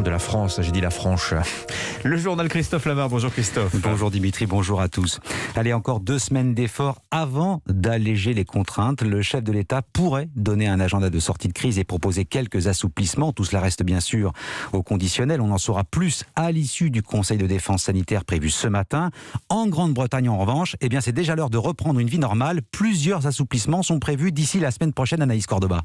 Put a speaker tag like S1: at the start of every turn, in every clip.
S1: de la France. J'ai dit la Franche. Le journal Christophe Lamar. Bonjour Christophe.
S2: Bonjour Dimitri, bonjour à tous. Allez, encore 2 semaines d'efforts avant d'alléger les contraintes. Le chef de l'État pourrait donner un agenda de sortie de crise et proposer quelques assouplissements. Tout cela reste bien sûr au conditionnel. On en saura plus à l'issue du Conseil de défense sanitaire prévu ce matin. En Grande-Bretagne, en revanche, c'est déjà l'heure de reprendre une vie normale. Plusieurs assouplissements sont prévus d'ici la semaine prochaine, Anaïs Cordoba.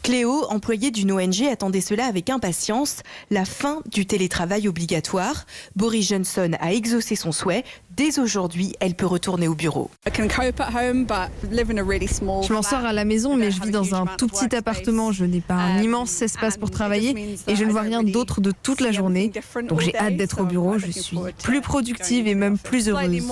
S3: Cléo, employée d'une ONG, attendait cela avec impatience, la fin du télétravail obligatoire. Boris Johnson a exaucé son souhait. Dès aujourd'hui, elle peut retourner au bureau.
S4: Je m'en sors à la maison, mais je vis dans un tout petit appartement. Je n'ai pas un immense espace pour travailler et je ne vois rien d'autre de toute la journée. Donc j'ai hâte d'être au bureau. Je suis plus productive et même plus heureuse.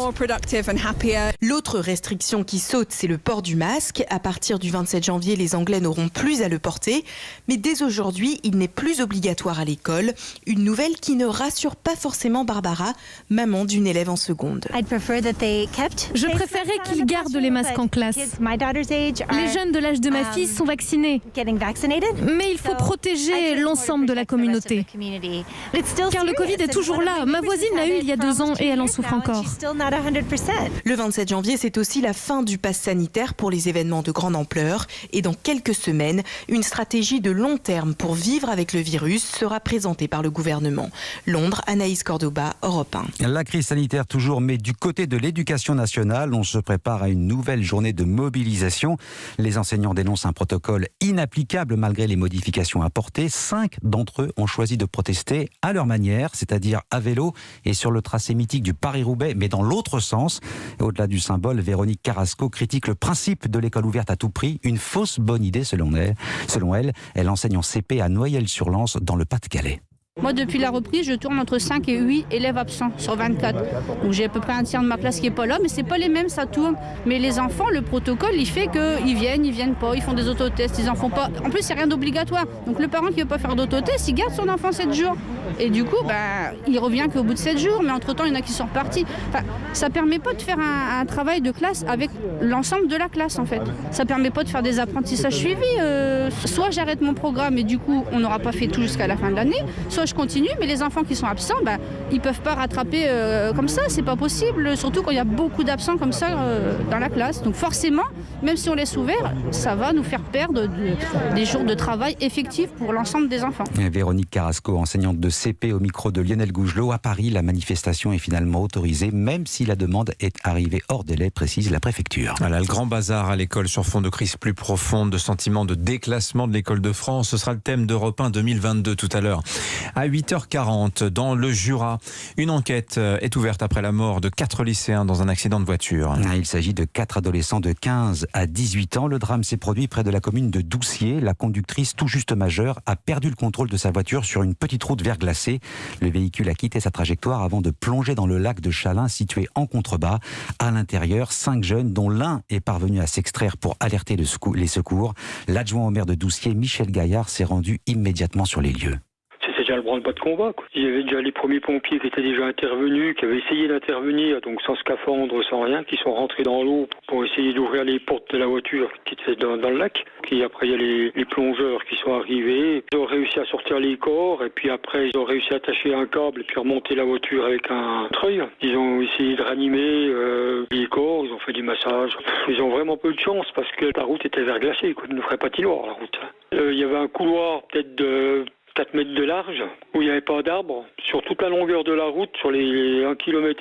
S3: L'autre restriction qui saute, c'est le port du masque. À partir du 27 janvier, les Anglais n'auront plus à le porter. Mais dès aujourd'hui, il n'est plus obligatoire à l'école. Une nouvelle qui ne rassure pas forcément Barbara, maman d'une élève en seconde.
S5: Je préférerais qu'ils gardent les masques en classe. Les jeunes de l'âge de ma fille sont vaccinés. Mais il faut protéger l'ensemble de la communauté. Car le Covid est toujours là. Ma voisine l'a eu il y a 2 ans et elle en souffre encore.
S3: Le 27 janvier, c'est aussi la fin du pass sanitaire pour les événements de grande ampleur. Et dans quelques semaines, une stratégie de long terme pour vivre avec le virus sera présentée par le gouvernement. Londres, Anaïs Cordoba, Europe 1.
S2: La crise sanitaire toujours, mais du côté de l'éducation nationale, on se prépare à une nouvelle journée de mobilisation. Les enseignants dénoncent un protocole inapplicable malgré les modifications apportées. 5 d'entre eux ont choisi de protester à leur manière, c'est-à-dire à vélo et sur le tracé mythique du Paris-Roubaix, mais dans l'autre sens. Au-delà du symbole, Véronique Carrasco critique le principe de l'école ouverte à tout prix, une fausse bonne idée selon elle. Elle enseigne en CP à Noyelles-sur-Lens dans le Pas-de-Calais.
S6: Moi, depuis la reprise, je tourne entre 5 et 8 élèves absents sur 24. Donc j'ai à peu près un tiers de ma classe qui n'est pas là, mais c'est pas les mêmes, ça tourne. Mais les enfants, le protocole, il fait qu'ils viennent pas, ils font des autotests, ils en font pas. En plus, c'est rien d'obligatoire. Donc le parent qui ne veut pas faire d'autotest, il garde son enfant 7 jours. Et du coup, il revient qu'au bout de 7 jours, mais entre-temps, il y en a qui sont repartis. Enfin, ça permet pas de faire un travail de classe avec l'ensemble de la classe, en fait. Ça permet pas de faire des apprentissages suivis. Soit j'arrête mon programme et du coup, on n'aura pas fait tout jusqu'à la fin de l'année, soit je continue, mais les enfants qui sont absents, ils peuvent pas rattraper comme ça, c'est pas possible, surtout quand il y a beaucoup d'absents comme ça dans la classe. Donc forcément, même si on laisse ouvert, ça va nous faire perdre des jours de travail effectifs pour l'ensemble des enfants.
S2: Véronique Carrasco, enseignante de CP au micro de Lionel Gougelot. À Paris, la manifestation est finalement autorisée, même si la demande est arrivée hors délai, précise la préfecture.
S1: Voilà, le grand bazar à l'école sur fond de crise plus profonde, de sentiment de déclassement de l'école de France. Ce sera le thème d'Europe 1 2022 tout à l'heure. À 8h40, dans le Jura, une enquête est ouverte après la mort de 4 lycéens dans un accident de voiture.
S2: Il s'agit de 4 adolescents de 15 à 18 ans. Le drame s'est produit près de la commune de Doucier. La conductrice, tout juste majeure, a perdu le contrôle de sa voiture sur une petite route verglacée. Le véhicule a quitté sa trajectoire avant de plonger dans le lac de Chalin, situé en contrebas. À l'intérieur, 5 jeunes, dont l'un est parvenu à s'extraire pour alerter les secours. L'adjoint au maire de Doucier, Michel Gaillard, s'est rendu immédiatement sur les lieux.
S7: C'est déjà le branle-bas de combat, quoi. Il y avait déjà les premiers pompiers qui étaient déjà intervenus, qui avaient essayé d'intervenir, donc sans scaphandre, sans rien, qui sont rentrés dans l'eau pour essayer d'ouvrir les portes de la voiture qui était dans le lac. Puis après, il y a les plongeurs qui sont arrivés. Ils ont réussi à sortir les corps, et puis après, ils ont réussi à attacher un câble et puis remonter la voiture avec un treuil. Ils ont essayé de ranimer les corps, ils ont fait du massage. Ils ont vraiment peu de chance parce que la route était verglacée, quoi. Il ne ferait pas patinoire, la route. Il y avait un couloir peut-être de 4 mètres de large, où il n'y avait pas d'arbres. Sur toute la longueur de la route, sur les 1,5 km,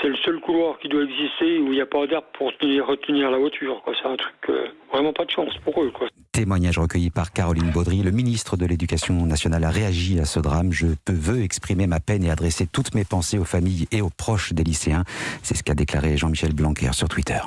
S7: c'est le seul couloir qui doit exister où il n'y a pas d'arbres pour retenir la voiture, quoi. C'est un truc, vraiment pas de chance pour eux, quoi.
S2: Témoignage recueilli par Caroline Baudry. Le ministre de l'Éducation nationale a réagi à ce drame. Je veux exprimer ma peine et adresser toutes mes pensées aux familles et aux proches des lycéens. C'est ce qu'a déclaré Jean-Michel Blanquer sur Twitter.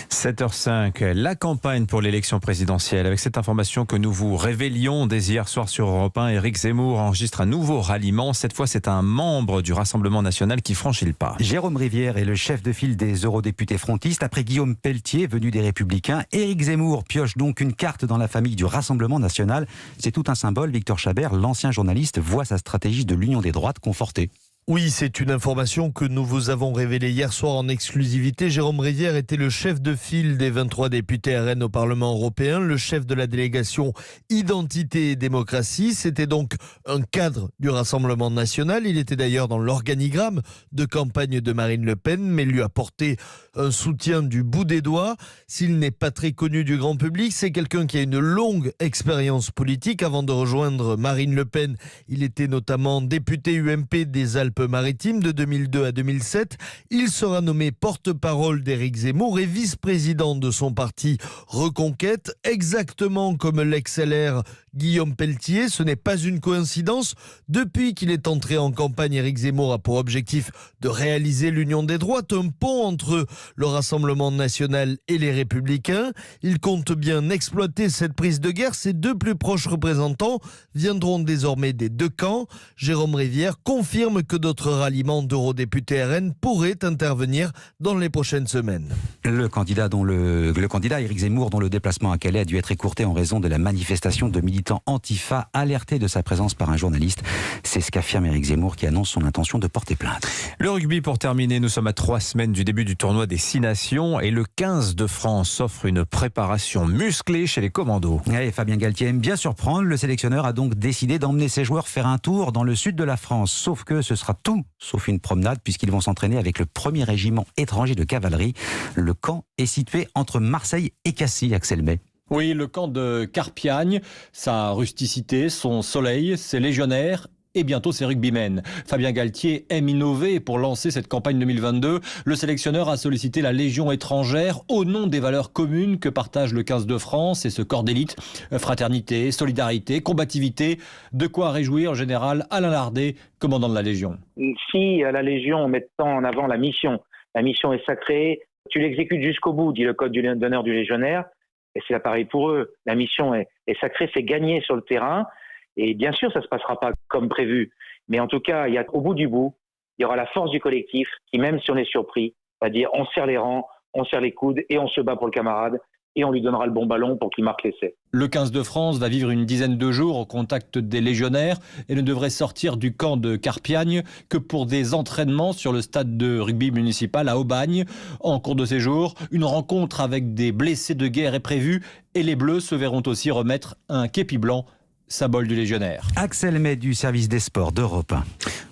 S1: 7h05, la campagne pour l'élection présidentielle. Avec cette information que nous vous révélions dès hier soir sur Europe 1, Éric Zemmour enregistre un nouveau ralliement. Cette fois, c'est un membre du Rassemblement national qui franchit le pas.
S2: Jérôme Rivière est le chef de file des eurodéputés frontistes. Après Guillaume Pelletier, venu des Républicains, Éric Zemmour pioche donc une carte dans la famille du Rassemblement national. C'est tout un symbole. Victor Chabert, l'ancien journaliste, voit sa stratégie de l'union des droites confortée.
S8: Oui, c'est une information que nous vous avons révélée hier soir en exclusivité. Jérôme Rivière était le chef de file des 23 députés RN au Parlement européen, le chef de la délégation Identité et démocratie. C'était donc un cadre du Rassemblement national. Il était d'ailleurs dans l'organigramme de campagne de Marine Le Pen, mais lui a porté un soutien du bout des doigts. S'il n'est pas très connu du grand public, c'est quelqu'un qui a une longue expérience politique. Avant de rejoindre Marine Le Pen, il était notamment député UMP des Alpes-Maritimes de 2002 à 2007. Il sera nommé porte-parole d'Éric Zemmour et vice-président de son parti Reconquête, exactement comme l'ex-LR Guillaume Pelletier. Ce n'est pas une coïncidence. Depuis qu'il est entré en campagne, Éric Zemmour a pour objectif de réaliser l'union des droites, un pont entre le Rassemblement national et les Républicains. Il compte bien exploiter cette prise de guerre. Ses deux plus proches représentants viendront désormais des deux camps. Jérôme Rivière confirme que d'autres ralliements d'eurodéputés RN pourraient intervenir dans les prochaines semaines.
S2: Le candidat Éric Zemmour, dont le déplacement à Calais a dû être écourté en raison de la manifestation de militants Antifa alertés de sa présence par un journaliste. C'est ce qu'affirme Éric Zemmour qui annonce son intention de porter plainte.
S1: Le rugby pour terminer, nous sommes à 3 semaines du début du tournoi des 6 nations et le 15 de France offre une préparation musclée chez les commandos.
S2: Et Fabien Galtier aime bien surprendre. Le sélectionneur a donc décidé d'emmener ses joueurs faire un tour dans le sud de la France. Sauf que ce sera tout sauf une promenade puisqu'ils vont s'entraîner avec le 1er régiment étranger de cavalerie. Le camp est situé entre Marseille et Cassis, Axel May.
S9: Oui, le camp de Carpiagne, sa rusticité, son soleil, ses légionnaires et bientôt ses rugbymen. Fabien Galtier aime innover. Pour lancer cette campagne 2022, le sélectionneur a sollicité la Légion étrangère au nom des valeurs communes que partage le 15 de France et ce corps d'élite. Fraternité, solidarité, combativité, de quoi réjouir le général Alain Lardet, commandant de la Légion.
S10: Si à la Légion, mettant en avant la mission est sacrée, tu l'exécutes jusqu'au bout, dit le code d'honneur du légionnaire, et c'est pareil pour eux. La mission est sacrée, c'est gagner sur le terrain. Et bien sûr, ça ne se passera pas comme prévu. Mais en tout cas, au bout du bout, il y aura la force du collectif qui, même si on est surpris, va dire on serre les rangs, on serre les coudes et on se bat pour le camarade. Et on lui donnera le bon ballon pour qu'il marque l'essai.
S9: Le 15 de France va vivre une dizaine de jours au contact des légionnaires et ne devrait sortir du camp de Carpiagne que pour des entraînements sur le stade de rugby municipal à Aubagne. En cours de séjour, une rencontre avec des blessés de guerre est prévue et les Bleus se verront aussi remettre un képi blanc, symbole du légionnaire.
S2: Axel May du service des sports d'Europe 1.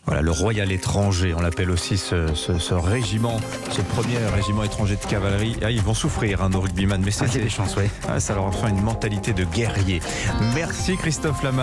S1: Voilà, le Royal étranger, on l'appelle aussi ce régiment, ce premier régiment étranger de cavalerie. Ah, ils vont souffrir, nos rugbyman, mais
S2: c'est des chances, ouais.
S1: Ça leur fait une mentalité de guerrier. Merci Christophe Lama.